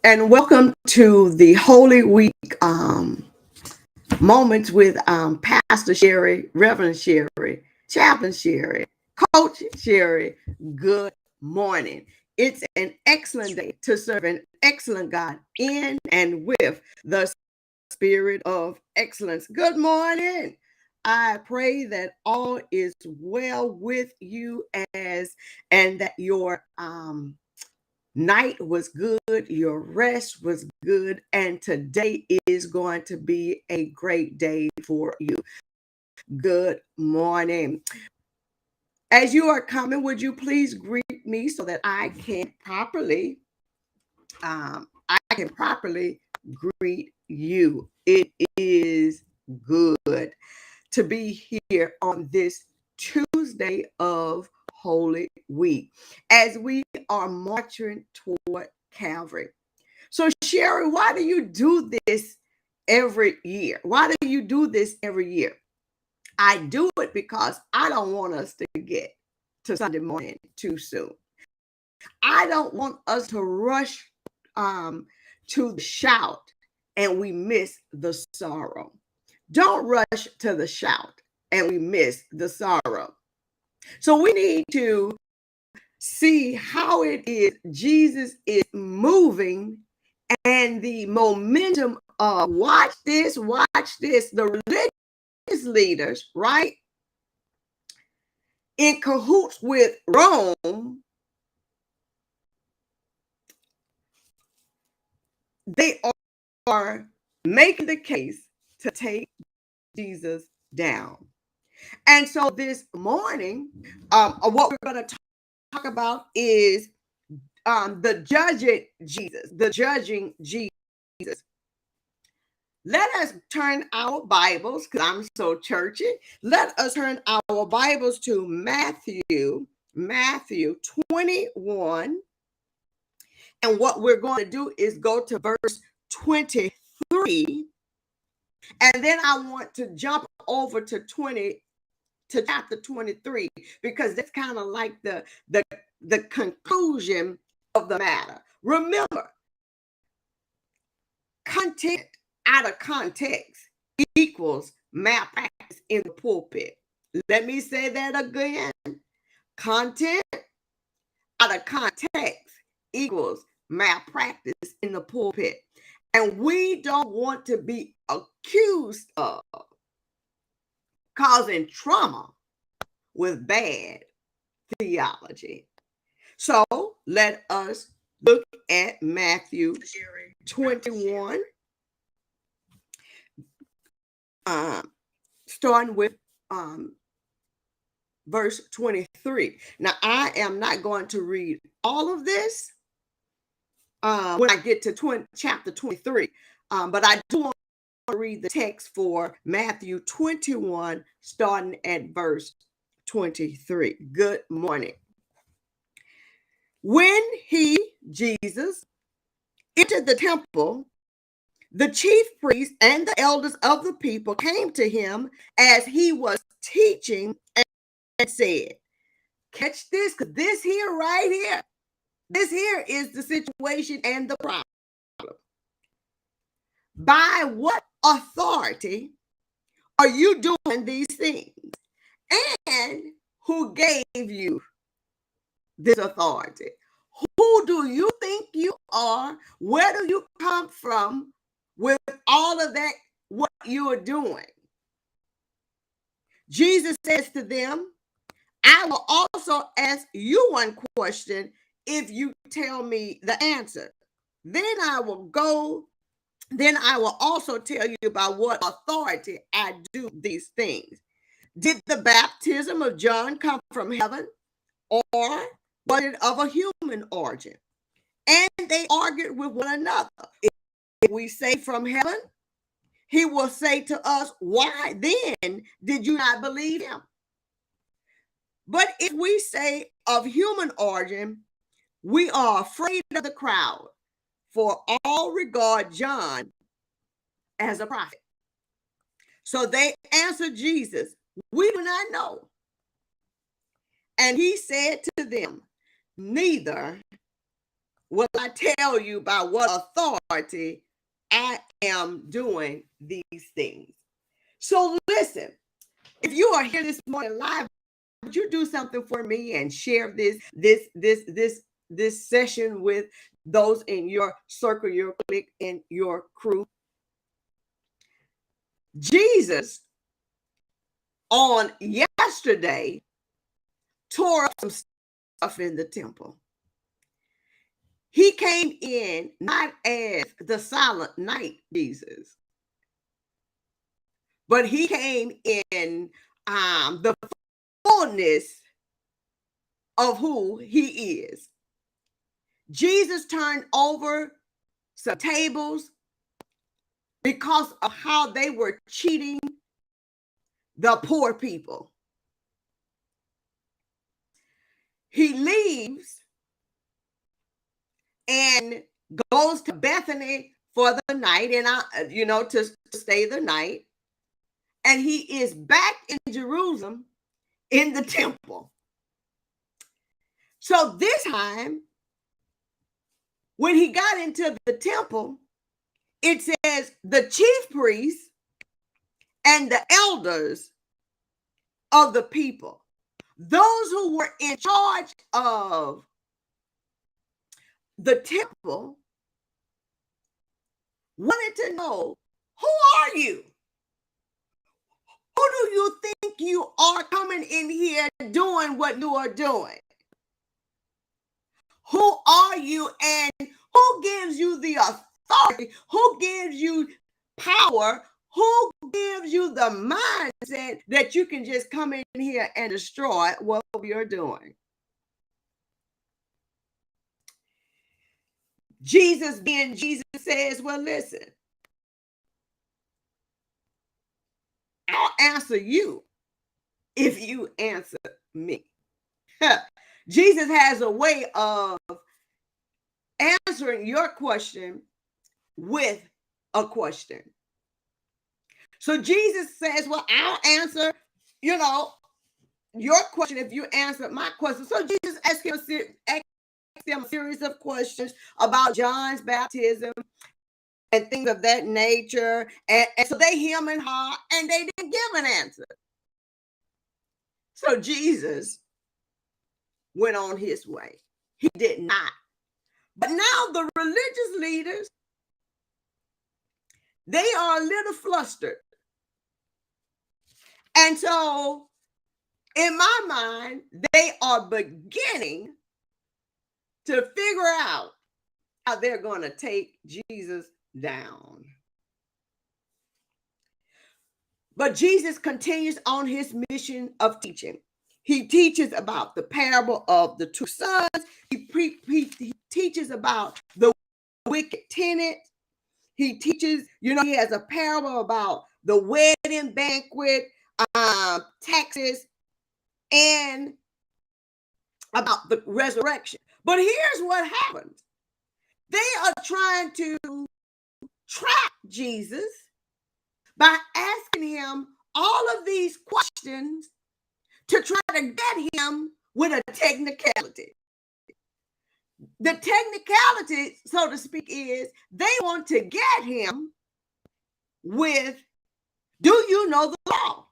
and welcome to the Holy Week moments with Pastor Sherry, Reverend Sherry, Chaplain Sherry, Coach Sherry. Good morning. It's an excellent day to serve an excellent God in and with the spirit of excellence. Good morning. I pray that all is well with you as and that your night was good, your rest was good, and today is going to be a great day for you. Good morning. As you are coming, would you please greet me so that I can properly greet you. It is good to be here on this Tuesday of Holy Week as we are marching toward Calvary. So, Sherry, why do you do this every year? Why do you do this every year? I do it because I don't want us to get to Sunday morning too soon. I don't want us to rush to the shout and we miss the sorrow. Don't rush to the shout and we miss the sorrow. So we need to see how it is Jesus is moving and the momentum of watch this, the religious leaders, right? In cahoots with Rome, they are making the case to take Jesus down. And so this morning, what we're going to talk about is the judging Jesus. Let us turn our Bibles, because I'm so churchy. Let us turn our Bibles to Matthew 21. And what we're going to do is go to verse 23. And then I want to jump over to chapter 23, because that's kind of like the conclusion of the matter. Remember, content out of context equals malpractice in the pulpit. Let me say that again. Content out of context equals malpractice in the pulpit. And we don't want to be accused of causing trauma with bad theology. So let us look at Matthew 21, starting with verse 23. Now, I am not going to read all of this when I get to chapter 23, but I do want to read the text for Matthew 21, starting at verse 23. Good morning. When Jesus, entered the temple, the chief priests and the elders of the people came to him as he was teaching and said, catch this, because this here is the situation and the problem. By what authority are you doing these things? And who gave you this authority? Who do you think you are? Where do you come from with all of that, what you are doing? Jesus says to them, I will also ask you one question if you tell me the answer. Then I will also tell you by what authority I do these things. Did the baptism of John come from heaven, or was it of a human origin? And they argued with one another. If we say from heaven, he will say to us, why then did you not believe him? But if we say of human origin, we are afraid of the crowd, for all regard John as a prophet. So they answered Jesus, we do not know. And he said to them, neither will I tell you by what authority I am doing these things. So listen, if you are here this morning live, would you do something for me and share this session with those in your circle, your clique, and your crew? Jesus on yesterday tore up some stuff in the temple. He came in not as the silent night Jesus, but he came in the fullness of who he is. Jesus turned over some tables because of how they were cheating the poor people. He leaves and goes to Bethany for the night, and to stay the night. And he is back in Jerusalem in the temple. So this time, when he got into the temple, it says the chief priests and the elders of the people, those who were in charge of the temple, wanted to know, who are you? Who do you think you are coming in here doing what you are doing? Who are you, and who gives you the authority? Who gives you power? Who gives you the mindset that you can just come in here and destroy what we are doing? Jesus, being Jesus, says, well, listen, I'll answer you if you answer me. Jesus has a way of answering your question with a question. So Jesus says, well, I'll answer, your question if you answer my question. So Jesus asked him a series of questions about John's baptism and things of that nature. And so they hem and haw, and they didn't give an answer. So Jesus went on his way. He did not. But now the religious leaders, they are a little flustered. And so in my mind, they are beginning to figure out how they're going to take Jesus down. But Jesus continues on his mission of teaching. He teaches about the parable of the two sons. He teaches about the wicked tenant. He teaches, he has a parable about the wedding banquet, taxes, and about the resurrection. But here's what happens. They are trying to trap Jesus by asking him all of these questions to try to get him with a technicality. The technicality, so to speak, is they want to get him with, do you know the law?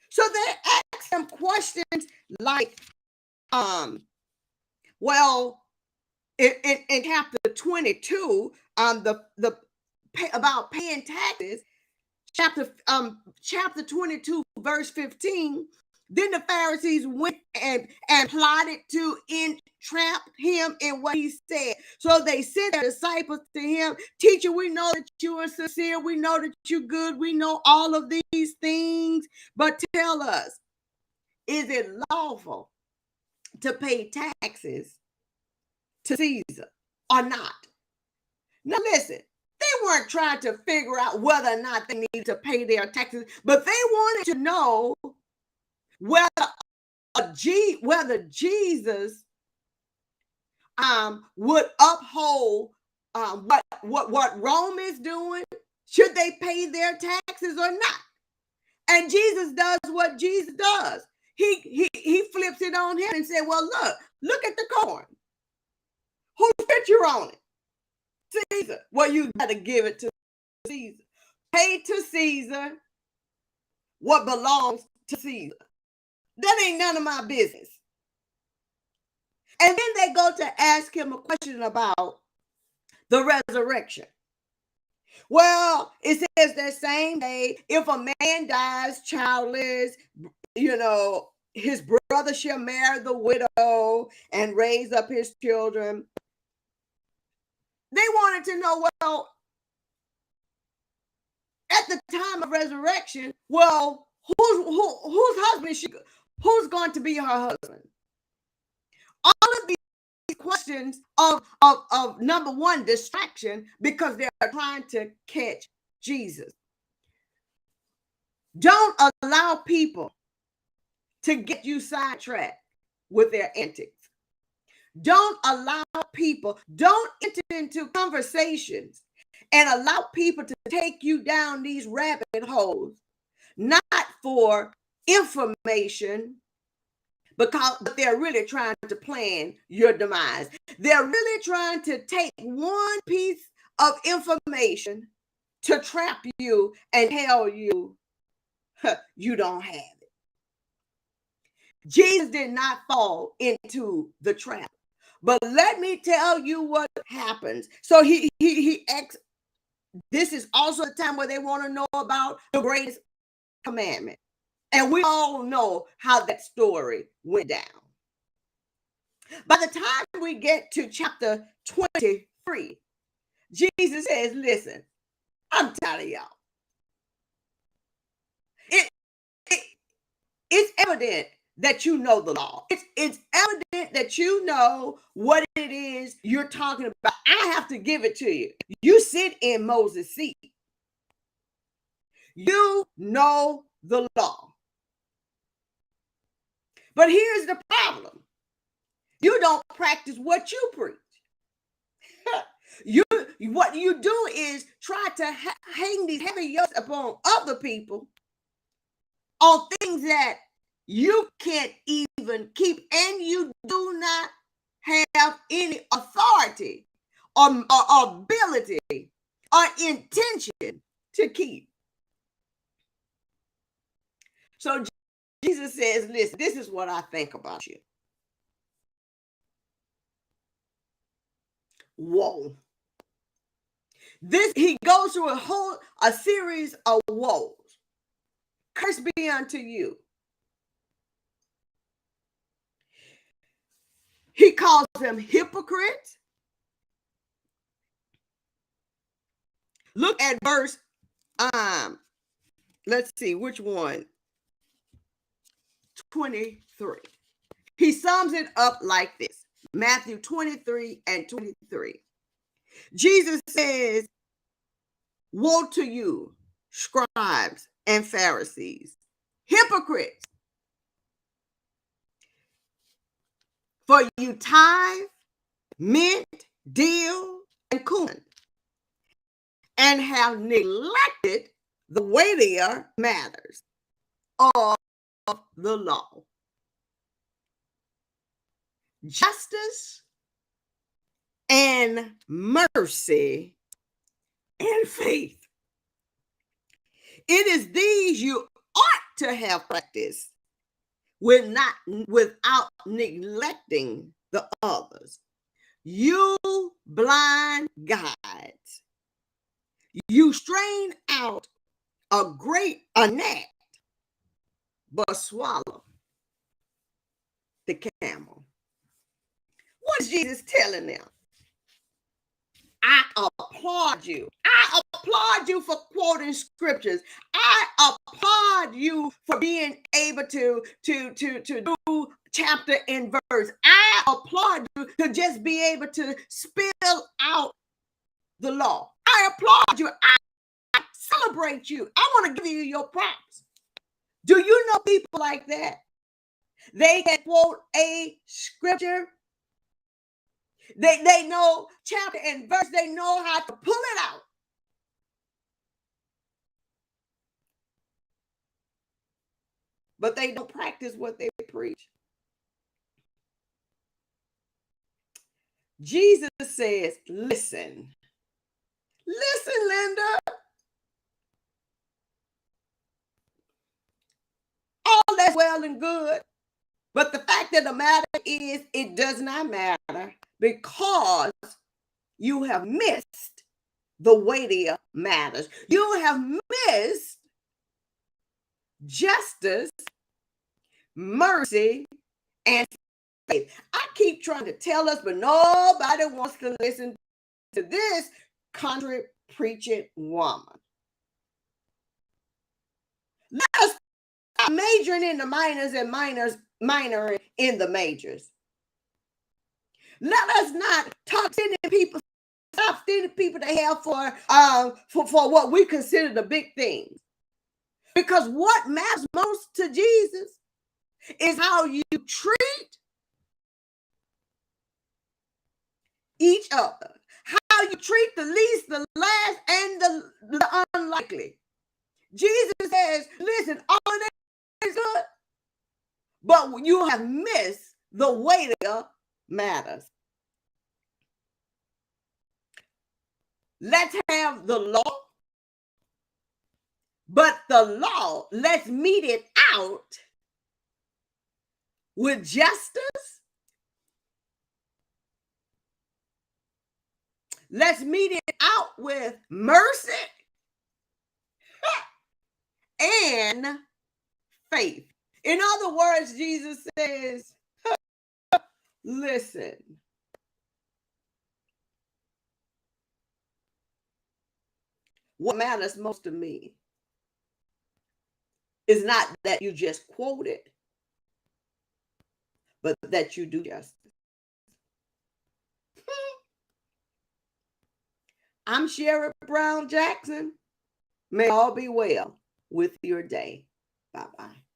So they ask him questions like, well, in chapter 22, about paying taxes, chapter 22, verse 15, then the Pharisees went and plotted to entrap him in what he said. So they sent their disciples to him. Teacher, we know that you are sincere. We know that you're good. We know all of these things. But tell us, is it lawful to pay taxes to Caesar or not? Now listen, they weren't trying to figure out whether or not they needed to pay their taxes, but they wanted to know whether Jesus would uphold what Rome is doing. Should they pay their taxes or not? And Jesus does what Jesus does. He flips it on him and said, well, look at the corn. Whose picture on it? Caesar. Well, you got to give it to Caesar. Pay to Caesar what belongs to Caesar. That ain't none of my business. And then they go to ask him a question about the resurrection. Well, it says that same day, if a man dies childless, his brother shall marry the widow and raise up his children. They wanted to know, well, at the time of resurrection, well, whose husband who's going to be her husband? All of these questions of number one, distraction, because they're trying to catch Jesus. Don't allow people to get you sidetracked with their antics. Don't enter into conversations and allow people to take you down these rabbit holes, not for information, but they're really trying to plan your demise. They're really trying to take one piece of information to trap you and tell you you don't have it. Jesus did not fall into the trap. But let me tell you what happens. So he this is also a time where they want to know about the greatest commandment. And we all know how that story went down. By the time we get to chapter 23, Jesus says, listen, I'm tired of y'all. It's evident that you know the law. It's evident that you know what it is you're talking about. I have to give it to you. You sit in Moses' seat. You know the law. But here's the problem. You don't practice what you preach. What you do is try to hang these heavy yokes upon other people on things that you can't even keep, and you do not have any authority or ability or intention to keep. So Jesus says, listen, this is what I think about you. Woe. He goes through a series of woes. Curse be unto you. He calls them hypocrites. Look at verse, let's see which one. 23. He sums it up like this. Matthew 23 and 23. Jesus says, woe to you, scribes and Pharisees, hypocrites! For you tithe, mint, dill, and cumin, and have neglected the weightier matters of the law, justice and mercy and faith. It is these you ought to have practiced without neglecting the others. You blind guides, you strain out a gnat, but swallow the camel. What is Jesus telling them? I applaud you. I applaud you for quoting scriptures. I applaud you for being able to do chapter and verse. I applaud you to just be able to spill out the law. I applaud you. I celebrate you. I want to give you your props. Do you know people like that? They can quote a scripture. They know chapter and verse. They know how to pull it out. But they don't practice what they preach. Jesus says, listen, Linda, all that's well and good. But the fact of the matter is, it does not matter because you have missed the weightier matters. You have missed justice, mercy, and faith. I keep trying to tell us, but nobody wants to listen to this country preaching woman. Let us stop majoring in the minors and minoring in the majors. Let us not talk to people, stop sending people to hell for what we consider the big things. Because what matters most to Jesus is how you treat each other, how you treat the least, the last, and the unlikely. Jesus says, listen, all of that is good, but you have missed the weightier matters. Let's have the law, but the law, let's meet it out with justice. Let's meet it out with mercy and faith. In other words, Jesus says, listen, what matters most to me is not that you just quote it, but that you do justice. I'm Sherry Brown Jackson. May all be well with your day. Bye-bye.